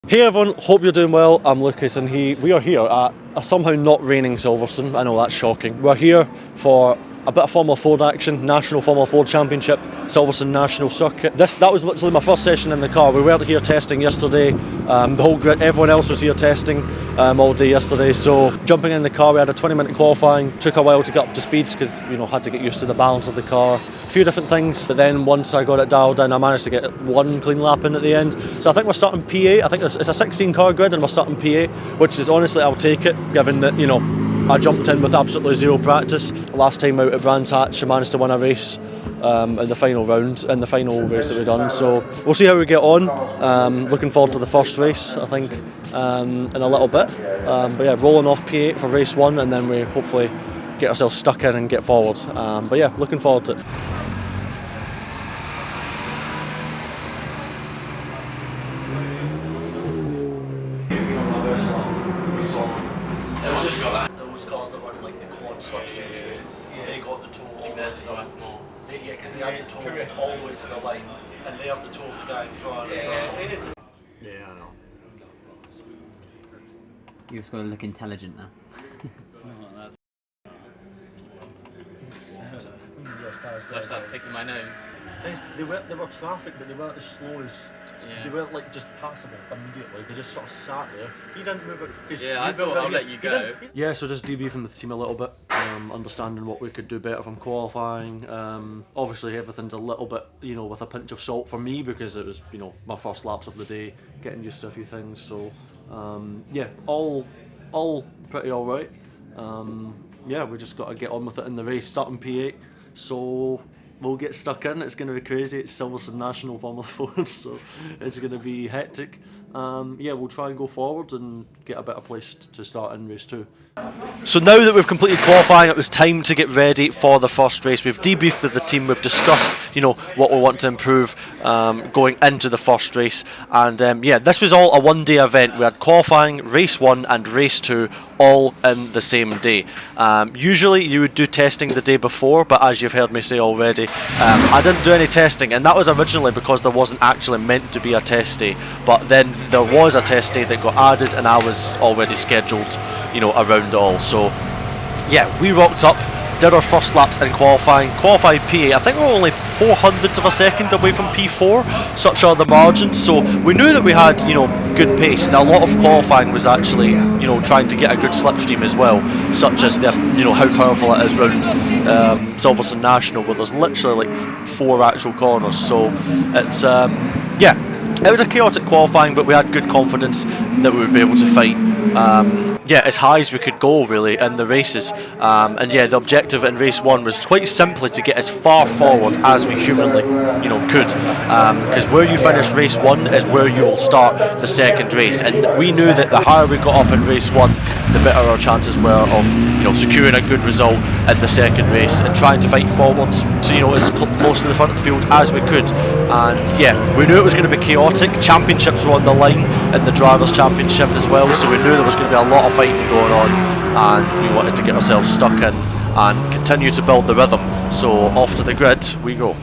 Hey everyone, hope you're doing well. I'm Lucas and we are here at a somehow not raining Silverstone. I know that's shocking. We're here for a bit of Formula Ford action, National Formula Ford Championship, Silverstone National Circuit. That was literally my first session in the car. We weren't here testing yesterday. The whole grid, everyone else was here testing all day yesterday. So jumping in the car, we had a 20-minute qualifying. Took a while to get up to speed because had to get used to the balance of the car. A few different things, but then once I got it dialed in, I managed to get one clean lap in at the end. So I think we're starting P8. I think it's a 16 car grid and we're starting P8, which is honestly, I'll take it, given that, I jumped in with absolutely zero practice. Last time out at Brands Hatch, I managed to win a race in the final round, in the final race that we've done. So we'll see how we get on. Looking forward to the first race, I think, in a little bit. But yeah, rolling off P8 for race 1, and then we hopefully get ourselves stuck in and get forward. But yeah, looking forward to it. Those cars that weren't like the quad slipstream train, they got the tow all the way to the line. Yeah, because they had the tow all the way to the line, and they have the tow of the guy in front. Yeah, I know. You've just got to look intelligent now. So I started picking my nose. They were traffic, but they weren't as slow as. Yeah. They weren't like just passable immediately. They just sort of sat there. He didn't move it. Yeah, I thought I'll let you go. Yeah, so just debriefing with the team a little bit, understanding what we could do better from qualifying. Obviously, everything's a little bit, with a pinch of salt for me because it was, my first laps of the day, getting used to a few things. So, yeah, all pretty all right. Yeah, we just got to get on with it in the race, starting P8. So we'll get stuck in. It's going to be crazy. It's Silverstone National Formula Ford, so it's going to be hectic. Yeah, we'll try and go forward and get a better place to start in race 2. So now that we've completed qualifying, it was time to get ready for the first race. We've debriefed with the team, we've discussed, what we want to improve going into the first race. And yeah, this was all a one-day event. We had qualifying, race 1 and race 2 all in the same day. Usually you would do testing the day before, but as you've heard me say already, I didn't do any testing, and that was originally because there wasn't actually meant to be a test day. But then there was a test day that got added, and I was already scheduled, around it all. So yeah, we rocked up, did our first laps in qualifying, qualified P8. I think we're only 0.04 of a second away from P4, such are the margins. So we knew that we had, good pace, and a lot of qualifying was actually, trying to get a good slipstream as well, such as the, how powerful it is round Silverstone National, where there's literally like 4 actual corners. So it's, yeah, it was a chaotic qualifying, but we had good confidence that we would be able to fight. Yeah, as high as we could go really in the races, and yeah, the objective in race 1 was quite simply to get as far forward as we humanly, could, because where you finish race 1 is where you will start the second race, and we knew that the higher we got up in race 1, the better our chances were of, securing a good result in the second race and trying to fight forward to, as close to the front of the field as we could. And yeah, we knew it was going to be chaotic. Championships were on the line in the Drivers' Championship as well, so we knew there was going to be a lot of fighting going on, and we wanted to get ourselves stuck in and continue to build the rhythm. So off to the grid we go.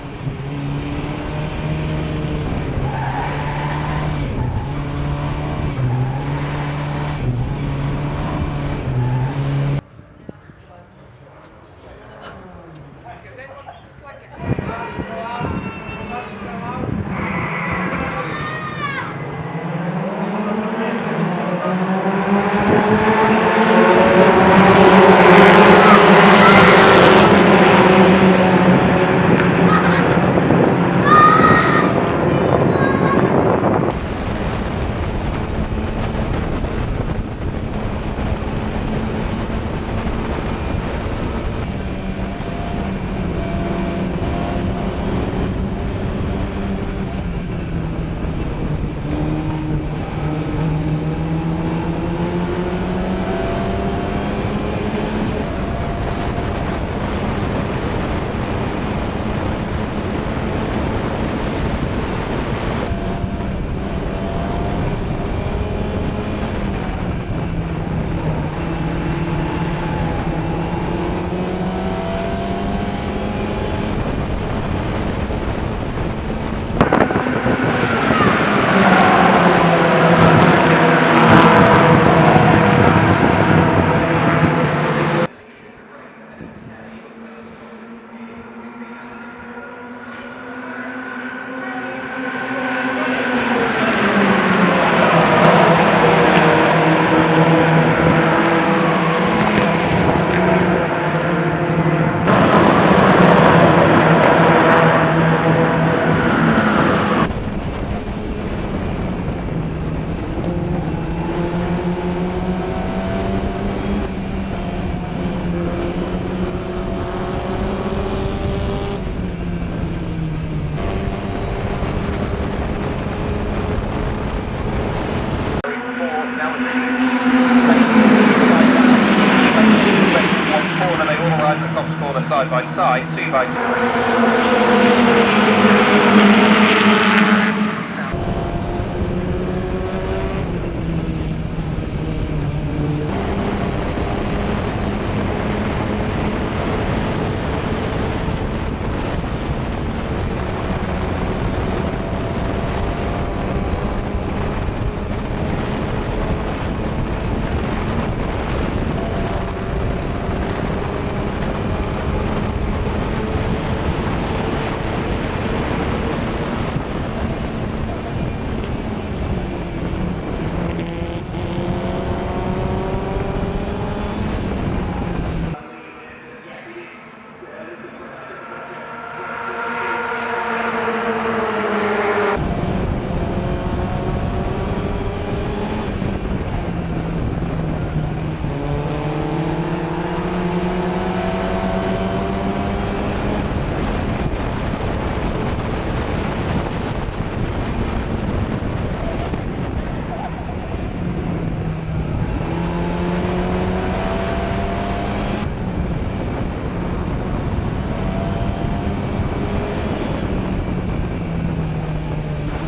outside, 2 by 2.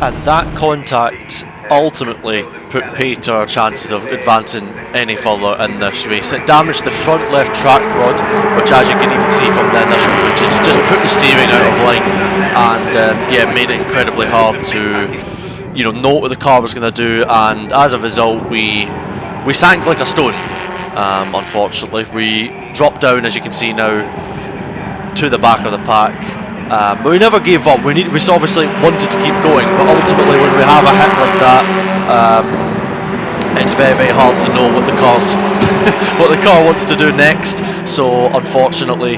And that contact ultimately put paid to our chances of advancing any further in this race. It damaged the front left track rod, which, as you could even see from the initial footage, just put the steering out of line, and yeah, made it incredibly hard to, you know what the car was going to do. And as a result, we sank like a stone. Unfortunately, we dropped down, as you can see now, to the back of the pack. But we never gave up. We obviously wanted to keep going, but ultimately when we have a hit like that, it's very, very hard to know what the car wants to do next. So unfortunately,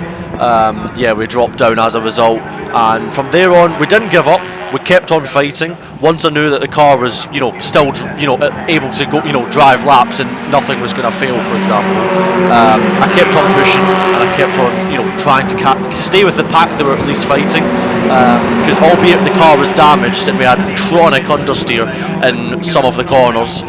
yeah, we dropped down as a result. And from there on, we didn't give up. We kept on fighting. Once I knew that the car was, still, able to go, drive laps and nothing was going to fail, for example, I kept on pushing and I kept on, trying to stay with the pack that were at least fighting. Because albeit the car was damaged and we had chronic understeer in some of the corners,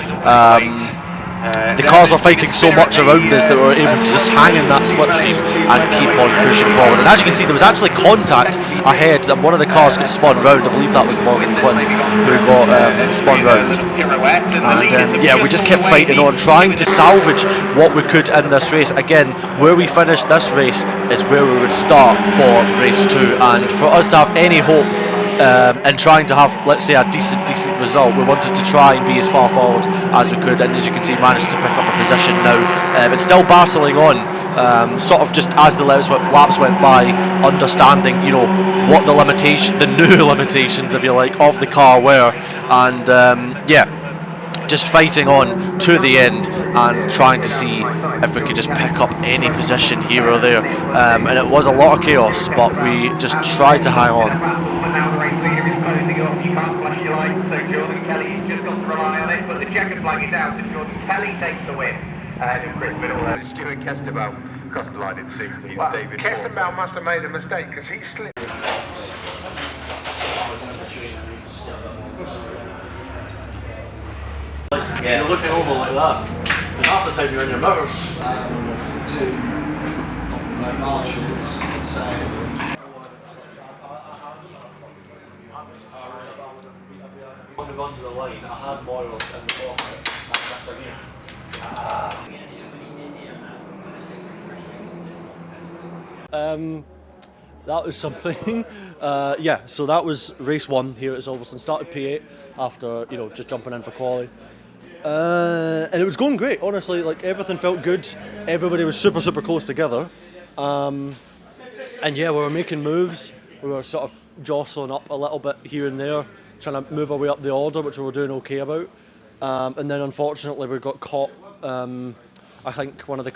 the cars were fighting so much around us that we were able to just hang in that slipstream and keep on pushing forward. And as you can see, there was actually contact ahead, and one of the cars got spun round. I believe that was Morgan Quinn who got spun round. And yeah, we just kept fighting on, trying to salvage what we could in this race. Again, where we finished this race is where we would start for race 2, and for us to have any hope and trying to have, let's say, a decent result, we wanted to try and be as far forward as we could, and as you can see, managed to pick up a position now. It's still battling on, sort of just as the laps went by, understanding, what the new limitations, if you like, of the car were, and yeah, just fighting on to the end and trying to see if we could just pick up any position here or there. And it was a lot of chaos, but we just tried to hang on. You can't flash your lights, so Jordan Kelly's just got to rely on it, but the checkered flag is out and Jordan Kelly takes the win. Chris Middle. Stuart Kesterbaum crossed the line in 16th. Well, David Kesterbaum must have made a mistake because he slipped. Yeah. You're looking over like that, and half the time you're in your mirrors. Onto the line, I had Moyle in the pocket, that was something. Yeah, so that was race 1 here at Silverstone. Started P8 after just jumping in for quali, and it was going great. Honestly, like everything felt good. Everybody was super close together, and yeah, we were making moves. We were sort of jostling up a little bit here and there, trying to move our way up the order, which we were doing okay about. And then unfortunately we got caught. I think one of the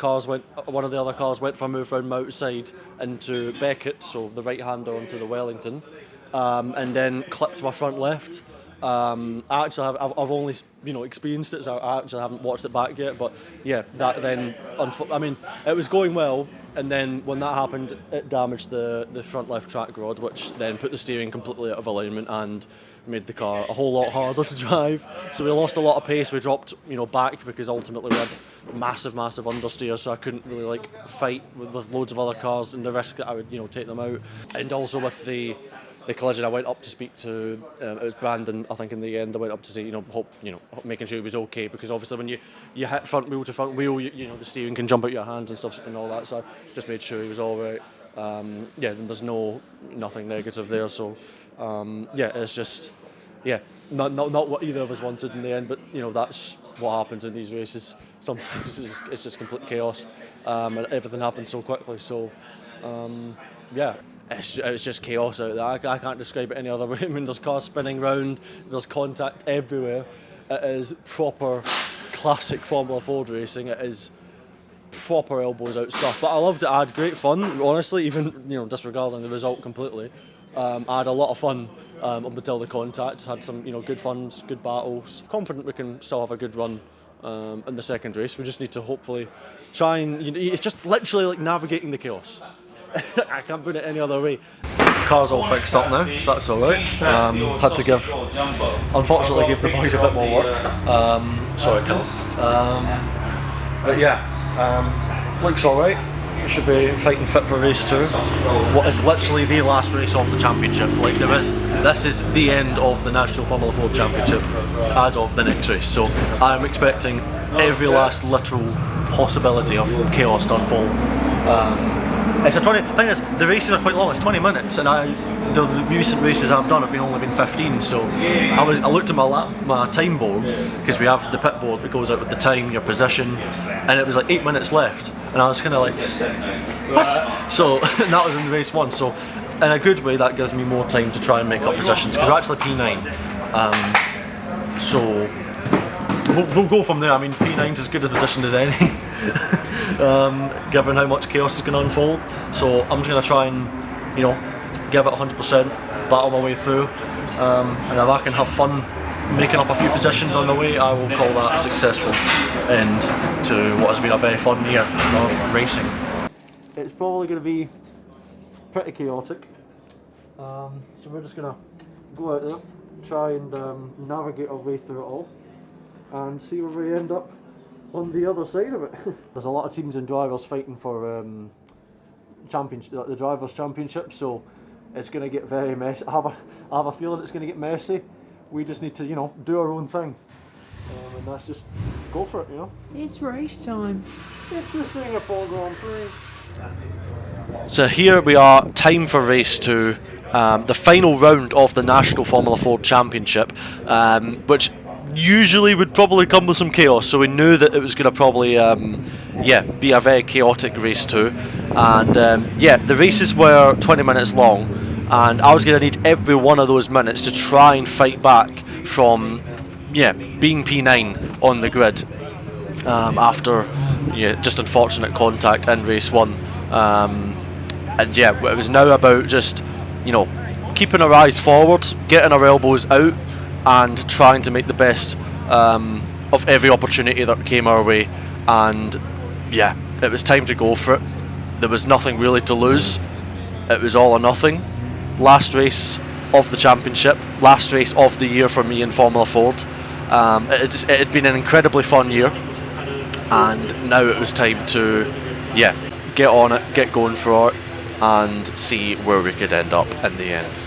other cars went for a move round outside into Beckett, so the right hander onto the Wellington, and then clipped my front left. I've only experienced it, so I actually haven't watched it back yet. But yeah, that then, I mean, it was going well. and then when that happened, it damaged the front left track rod, which then put the steering completely out of alignment and made the car a whole lot harder to drive. So we lost a lot of pace. We dropped, back because ultimately we had massive understeer, so I couldn't really like fight with loads of other cars and the risk that I would, take them out. And also with the collision, I went up to speak to it was Brandon. I think in the end, I went up to say, making sure he was okay, because obviously when you hit front wheel to front wheel, the steering can jump out your hands and stuff and all that. So I just made sure he was all right. There's nothing negative there. So it's just not what either of us wanted in the end. But that's what happens in these races. Sometimes it's just complete chaos, and everything happens so quickly. So It's just chaos out there. I can't describe it any other way. I mean, there's cars spinning round, there's contact everywhere. It is proper classic Formula Ford racing. It is proper elbows out stuff. But I loved it. I had great fun, honestly, even disregarding the result completely. I had a lot of fun up until the contact. Had some good funs, good battles. Confident we can still have a good run in the second race. We just need to hopefully try and. It's just literally like navigating the chaos. I can't put it any other way. Car's all fixed up now, so that's alright. Had to unfortunately give the boys a bit more work. Sorry, Cal. Looks alright. Should be fighting fit for race 2. What is literally the last race of the championship. Like this is the end of the National Formula Ford Championship as of the next race. So I'm expecting every last literal possibility of chaos to unfold. It's thing is, the races are quite long. It's 20 minutes, and the recent races I've done have only been 15. So I looked at my time board, because we have the pit board that goes out with the time, your position, and it was like 8 minutes left, and I was kind of like, what? So that was in race 1. So in a good way, that gives me more time to try and make up positions, because we're actually P9. So we'll go from there. I mean, P9's as good a position as any. Given how much chaos is going to unfold, so I'm just going to try and give it 100%, battle my way through, and if I can have fun making up a few positions on the way, I will call that a successful end to what has been a very fun year of racing. It's probably going to be pretty chaotic, so we're just going to go out there, try and navigate our way through it all and see where we end up on the other side of it. There's a lot of teams and drivers fighting for the Drivers' Championship, so it's going to get very messy. I have a feeling it's going to get messy. We just need to, do our own thing, and that's just go for it, It's race time. It's the Singapore Grand Prix. So here we are, time for race 2, the final round of the National Formula Ford Championship, which usually would probably come with some chaos, so we knew that it was going to probably be a very chaotic race 2, and the races were 20 minutes long, and I was going to need every one of those minutes to try and fight back from being P9 on the grid after just unfortunate contact in race 1, and it was now about just keeping our eyes forward, getting our elbows out, and trying to make the best of every opportunity that came our way. And it was time to go for it. There was nothing really to lose. It was all or nothing. Last race of the championship, last race of the year for me in Formula Ford. It had been an incredibly fun year, and now it was time to get on it, get going for it, and see where we could end up in the end.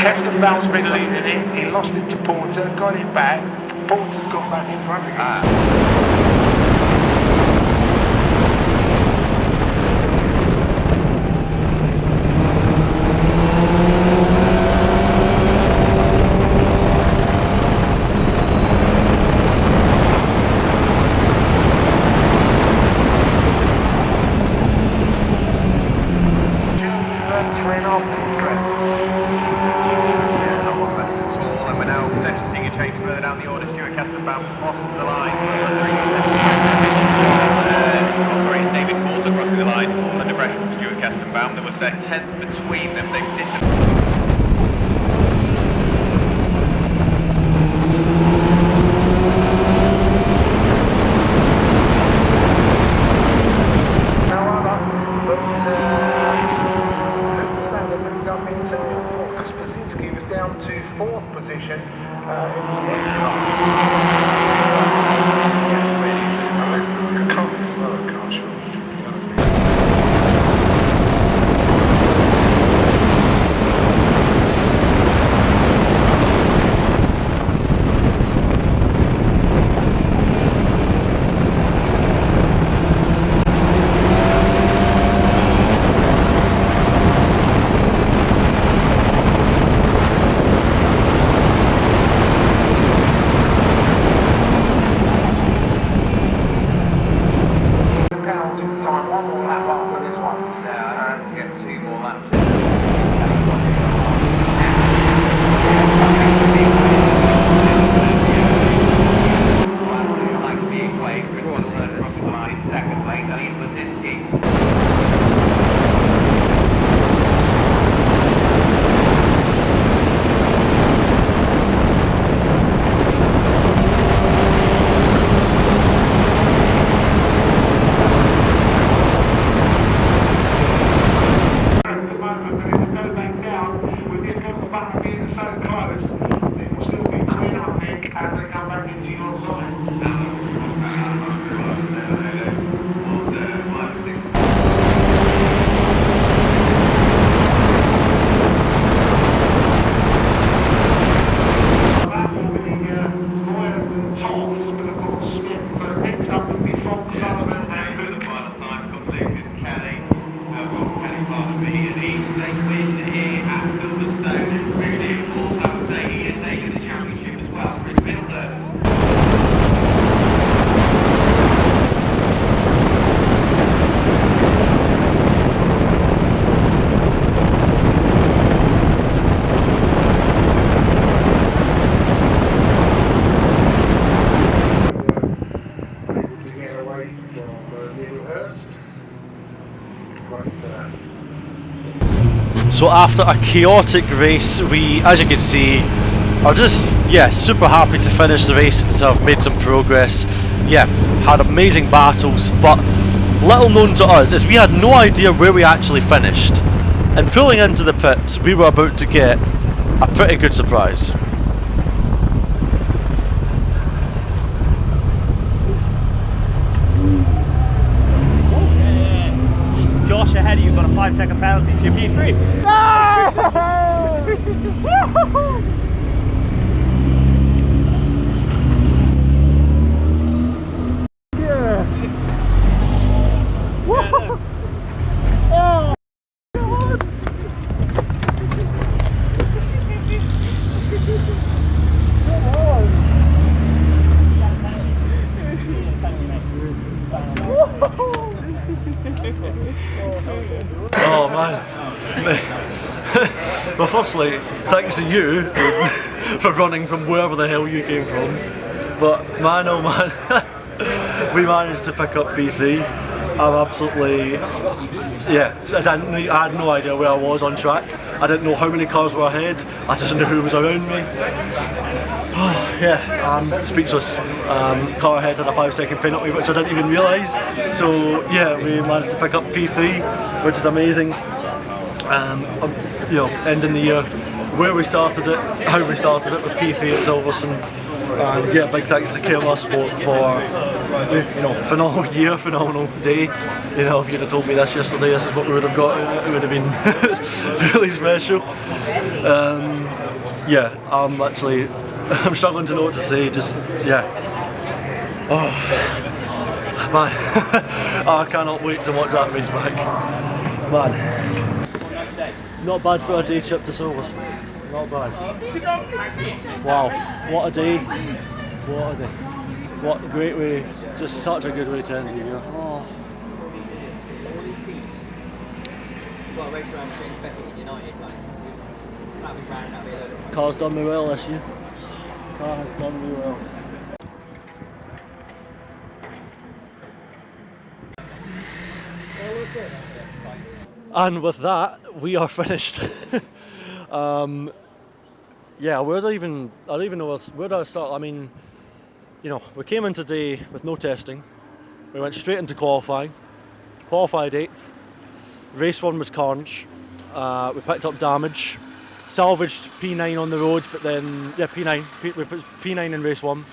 Kestenbaum's been leading it, he lost it to Porter, got it back, Porter's got back in front again. There was a tenth between them. They've disappeared. Spasinski was down to 4th position. So after a chaotic race, we, as you can see, are just, yeah, super happy to finish the race and to have made some progress. Yeah, had amazing battles, but little known to us is we had no idea where we actually finished. And pulling into the pits, we were about to get a pretty good surprise. Josh ahead of you, got a 5-second penalty, so you're P3. Oh man. Well, firstly, thanks to you for running from wherever the hell you came from. But man, oh man, we managed to pick up P3. I'm absolutely, yeah, I had no idea where I was on track. I didn't know how many cars were ahead. I just knew who was around me. Yeah, I'm speechless. Car ahead had a 5-second penalty, which I didn't even realise. So yeah, we managed to pick up P3, which is amazing. You know, ending the year where we started it, how we started it with P3 at Silverstone. And yeah, big thanks to KMR Sport for, you know, phenomenal year, phenomenal day. You know, if you'd have told me this yesterday, this is what we would have got. It would have been really special. Yeah, I'm struggling to know what to say. Just yeah. Oh man, I cannot wait to watch that race back. Man, not bad for a day trip to Silverstone. Not bad. Wow, what a day! What a day! What a great way! Just such a good way to end the year. Oh. Car's done me well this year. Car has done me well. And with that, we are finished. Yeah, I don't even know where do I start. I mean, you know, we came in today with no testing. We went straight into qualifying. Qualified 8th. Race 1 was carnage. We picked up damage. Salvaged P9 on the road, but then, yeah, P9. We put P9 in race 1.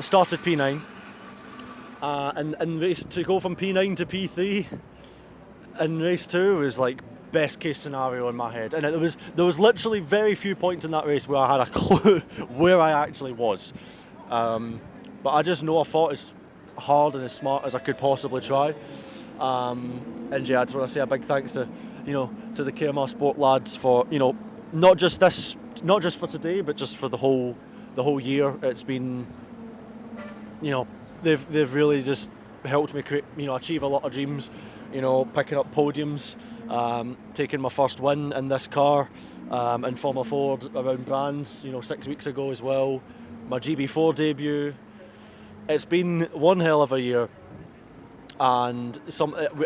Started P9. And race, to go from P9 to P3 in race 2 was like best case scenario in my head. And there was literally very few points in that race where I had a clue where I actually was. But I just know I fought as hard and as smart as I could possibly try. And yeah, I just want to say a big thanks to, you know, to the KMR Sport lads for, you know, not just for today, but just for the whole year. It's been, you know, they've really just helped me create, you know, achieve a lot of dreams. You know, picking up podiums, taking my first win in this car, in Formula Ford around Brands, you know, 6 weeks ago as well. My GB4 debut. It's been one hell of a year, and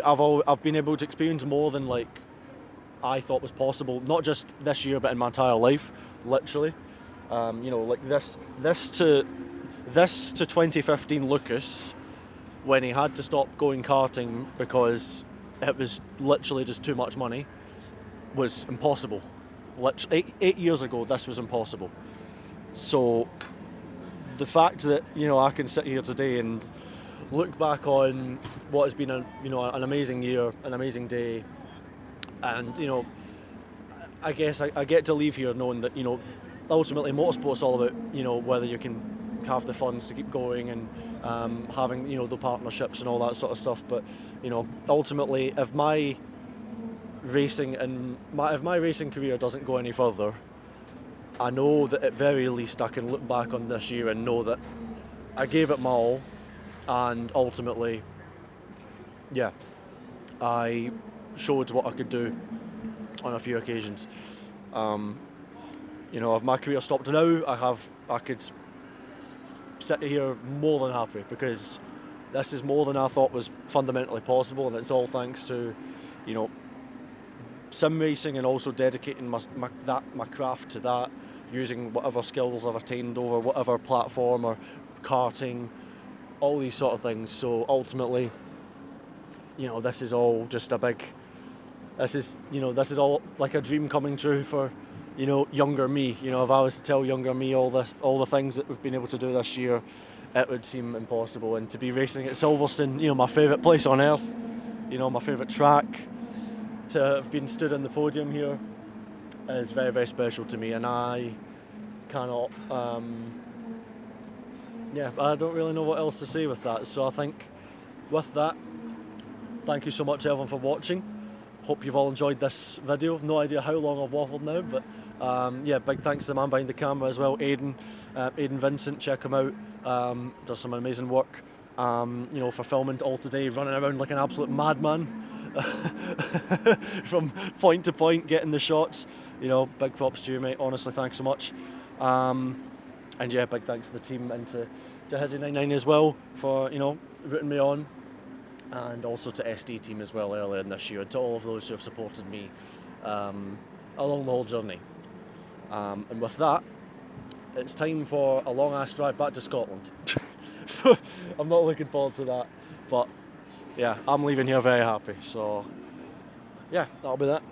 I've been able to experience more than like I thought was possible. Not just this year, but in my entire life, literally. You know, like this to 2015 Lucas, when he had to stop going karting because it was literally just too much money, was impossible. Eight years ago, this was impossible. So the fact that, you know, I can sit here today and look back on what has been an amazing year, an amazing day, and, you know, I guess I get to leave here knowing that, you know, ultimately motorsport's all about, you know, whether you can have the funds to keep going and having, you know, the partnerships and all that sort of stuff. But, you know, ultimately, if my racing career doesn't go any further, I know that at very least I can look back on this year and know that I gave it my all, and ultimately, yeah, I showed what I could do on a few occasions. You know, if my career stopped now, I could sit here more than happy, because this is more than I thought was fundamentally possible, and it's all thanks to, you know, sim racing and also dedicating my craft to that, using whatever skills I've attained over whatever platform or karting, all these sort of things. So ultimately, you know, this is all just a big, this is all like a dream coming true for, you know, younger me. You know, if I was to tell younger me all the things that we've been able to do this year, it would seem impossible. And to be racing at Silverstone, you know, my favourite place on earth, you know, my favourite track, to have been stood on the podium here is very, very special to me, and I cannot, I don't really know what else to say with that. So I think with that, thank you so much everyone for watching. Hope you've all enjoyed this video. No idea how long I've waffled now, but big thanks to the man behind the camera as well, Aidan Vincent. Check him out. Does some amazing work. You know, for filming all today, running around like an absolute madman from point to point, getting the shots. You know, big props to you, mate. Honestly, thanks so much. And yeah, big thanks to the team and to Hizzy99 as well for, you know, rooting me on, and also to SD team as well earlier in this year, and to all of those who have supported me along the whole journey. And with that, it's time for a long ass drive back to Scotland. I'm not looking forward to that, but yeah, I'm leaving here very happy. So yeah, that'll be that.